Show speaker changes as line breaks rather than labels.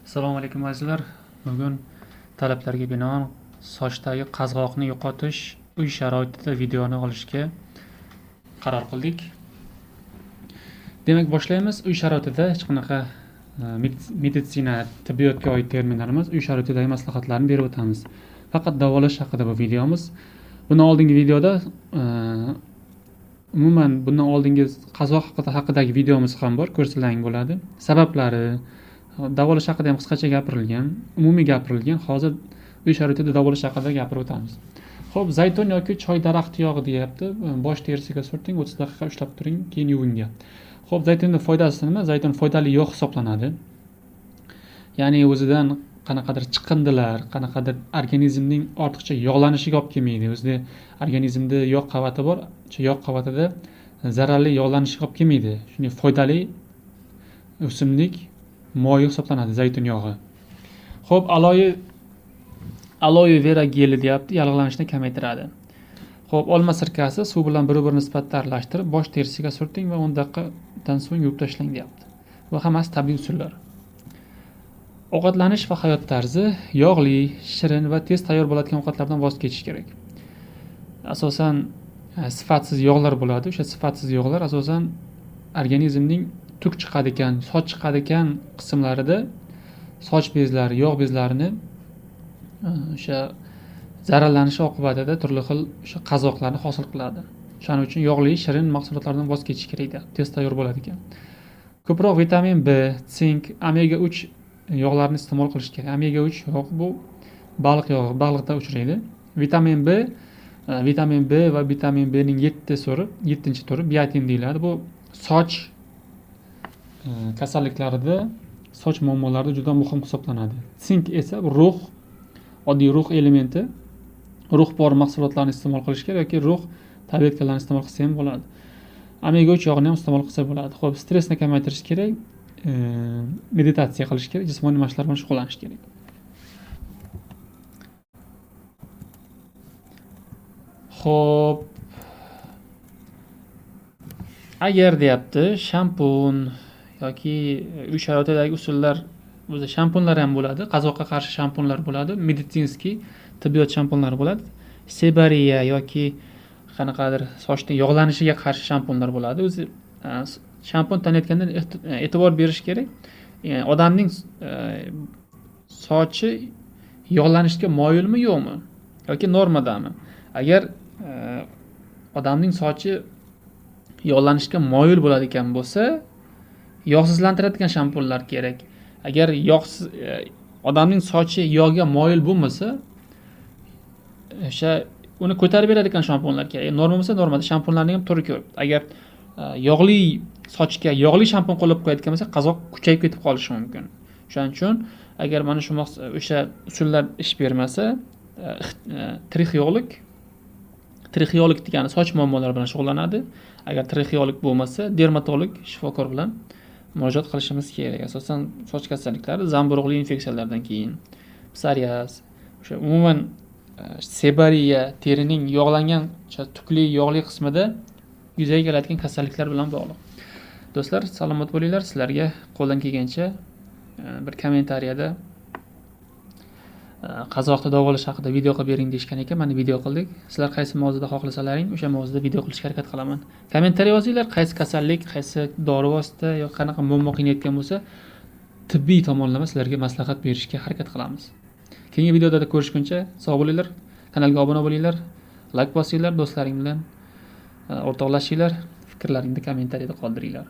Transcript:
Assalomu alaykum azizlar. Bugun talablarga binoan sochdagi qazg'oqni yo'qotish uy sharoitida videoni olishga qaror qildik. Demak, boshlaymiz. Uy sharoitida hech qanaqa meditsina, tibbiyotga oid terminlar emas, uy sharoitidagi maslahatlarni berib o'tamiz. Faqat davolash haqida bu videomiz. Bundan oldingi videoda umuman bundan oldingi qazg'oq haqidagi videomiz ham bor, ko'rsalang bo'ladi. Sabablari, davolash haqida ham qisqacha gapirilgan, umumiy gapirilgan. Hozir uy sharoitida davolash haqida gapirib o'tamiz. Xo'p, zaytun yoki choy daraxti yog'i deyapti. Bosh terisiga surting, 30 daqiqa ushlab turing, keyin yuving deyapti. Xo'p, zaytunning foydasi nima? Zaytun foydali yog' hisoblanadi. Ya'ni o'zidan qanaqadir chiqindilar, qanaqadir organizmning ortiqcha yog'lanishiga olib kelmaydi. O'zida organizmda yog' qavati bor, o'sha yog' qavatida zararli yog'lanishga olib kelmaydi. Shunday foydali o'simlik moyi hisoblanadi zaytun yog'i. Xo'p, aloe vera geli deyapti, yallig'lanishni kamaytiradi. Xo'p, olma sirkasi suv bilan bir-bir nisbatda aralashtirib, bosh terisiga surting va 10 daqiqadan so'ng yuvib tashlang deyapti. Bu hammasi tabiiy usullar. Ovqatlanish va hayot tarzi: yog'li, shirin va tez tayyor bo'ladigan ovqatlardan voz kechish kerak. Asosan sifatsiz yog'lar bo'ladi. O'sha sifatsiz yog'lar asosan organizmning tuk chiqadigan, soch chiqadigan qismlarida soch bezlari, yog' bezlarini o'sha zararlanishi oqibatida turli xil o'sha qazg'oqlarni hosil qiladi. Shuning uchun yog'li, shirin mahsulotlardan voz kechish kerak edi. Tez tayyor bo'ladi ekan. Ko'proq vitamin B, sink, omega 3 yog'larni iste'mol qilish kerak. Omega 3 yog' bu baliq yog'i, baliqda uchraydi. Vitamin B va vitamin B ning 7-turi biotin deyiladi. Bu soch kasalliklarida, soch muammolarida juda muhim hisoblanadi. Sink esa ruh, oddiy ruh elementi. Ruh bor mahsulotlarni iste'mol qilish kerak yoki ruh tabletkalarni iste'mol qilsa ham bo'ladi. Omega 3 yog'ini ham iste'mol qilsa bo'ladi. Xo'p, stressni kamaytirish kerak, meditatsiya qilish kerak, jismoniy mashqlar bilan shug'ullanish kerak. Xo'p, agar deyapti shampun yoki uy sharoitidagi usullar, o'zi shampunlar ham bo'ladi, qazg'oqqa qarshi shampunlar bo'ladi, meditsinskiy tibbiyot shampunlari bo'ladi. Sebariya yoki qanaqadir sochning yog'lanishiga qarshi shampunlar bo'ladi. O'zi shampun tanlayotganda e'tibor berish kerak. Odamning sochi yog'lanishga moyilmi, yo'qmi yoki normadami? Agar odamning sochi yog'lanishga moyil bo'ladigan bo'lsa, yog'sizlantiradigan shampunlar kerak. Agar odamning sochi yog'ga moyil bo'lmasa, o'sha uni ko'tarib beradigan shampunlar kerak. Norma bo'lsa, normada shampunlarning ham turi ko'p. Agar yog'li sochga yog'li shampun qo'llab qo'yadigan bo'lsa, qazg'oq kuchayib ketib qolishi mumkin. Shuning uchun agar mana shu o'sha usullar ish bermasa, trixeolog degani soch muammolari bilan shug'ullanadi. Agar trixeolog bo'lmasa, dermatolog, shifokor bilan murojaat qilishimiz kerak. Asosan soch kasalliklari, zamburug'li infeksiyalardan keyin, psoriaz, o'sha umuman sebariya, terining yog'langan, tukli, yog'li qismida yuzaga keladigan kasalliklar bilan bog'liq. Do'stlar, salomat bo'linglar. Sizlarga qo'ldan kelgancha bir kommentariyada qazg'oqni davolash haqida video qilib bering deyishgan ekan, mana video qildik. Sizlar qaysi mavzuda xohlasalaring, o'sha mavzuda video qilishga harakat qilaman. Kommentariy yozinglar, qaysi kasallik, qaysi dori vosita yoki qanaqa muammo qiynayotgan bo'lsa, tibbiy tomonlama sizlarga maslahat berishga harakat qilamiz. Keyingi videoda ko'rishguncha sog' bo'linglar, kanalga obuna bo'linglar, like bosinglar, do'stlaring bilan o'rtoqlashinglar, fikrlaringni kommentariyada qoldiringlar.